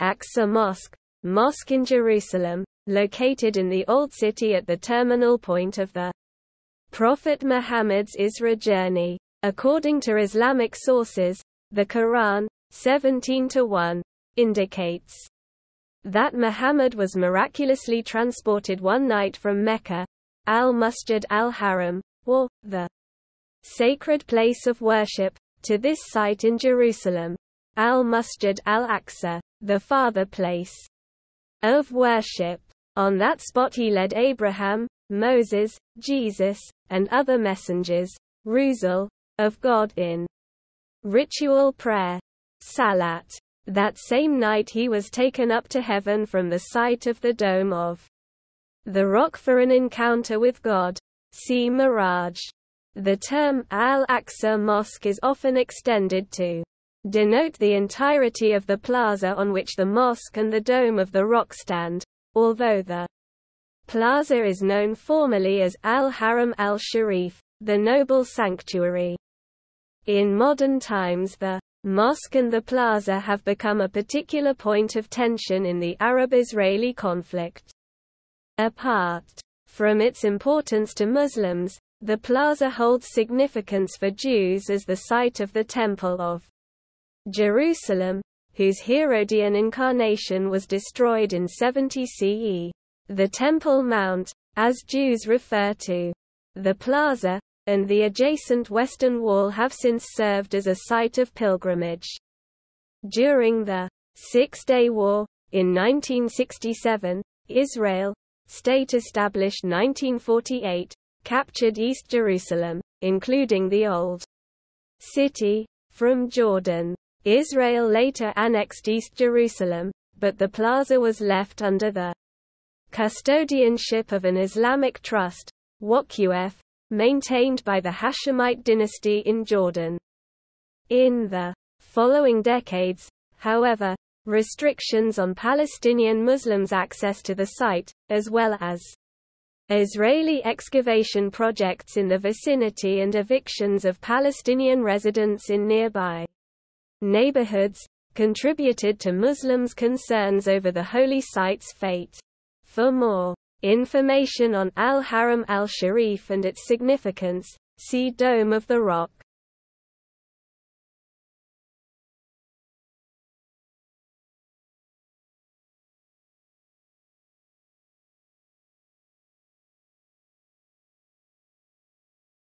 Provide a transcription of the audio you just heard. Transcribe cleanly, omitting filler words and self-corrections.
Al-Aqsa Mosque, mosque in Jerusalem, located in the Old City at the terminal point of the Prophet Muhammad's Isra journey. According to Islamic sources, the Quran, 17:1, indicates that Muhammad was miraculously transported one night from Mecca, al-Masjid al-Haram, or the sacred place of worship, to this site in Jerusalem, al-Masjid al-Aqsa, the father place of worship. On that spot he led Abraham, Moses, Jesus, and other messengers, Rusul, of God in ritual prayer, Salat. That same night he was taken up to heaven from the site of the Dome of the Rock for an encounter with God. See Miraj. The term Al-Aqsa Mosque is often extended to denote the entirety of the plaza on which the mosque and the Dome of the Rock stand, although the plaza is known formally as Al-Haram al-Sharif, the noble sanctuary. In modern times the mosque and the plaza have become a particular point of tension in the Arab-Israeli conflict. Apart from its importance to Muslims, the plaza holds significance for Jews as the site of the Temple of Jerusalem, whose Herodian incarnation was destroyed in 70 CE. The Temple Mount, as Jews refer to the plaza, and the adjacent Western Wall have since served as a site of pilgrimage. During the Six-Day War, in 1967, Israel, state established 1948, captured East Jerusalem, including the Old City, from Jordan. Israel later annexed East Jerusalem, but the plaza was left under the custodianship of an Islamic trust, Waqf, maintained by the Hashemite dynasty in Jordan. In the following decades, however, restrictions on Palestinian Muslims' access to the site, as well as Israeli excavation projects in the vicinity and evictions of Palestinian residents in nearby neighborhoods, contributed to Muslims' concerns over the holy site's fate. For more information on Al-Haram al-Sharif and its significance, see Dome of the Rock.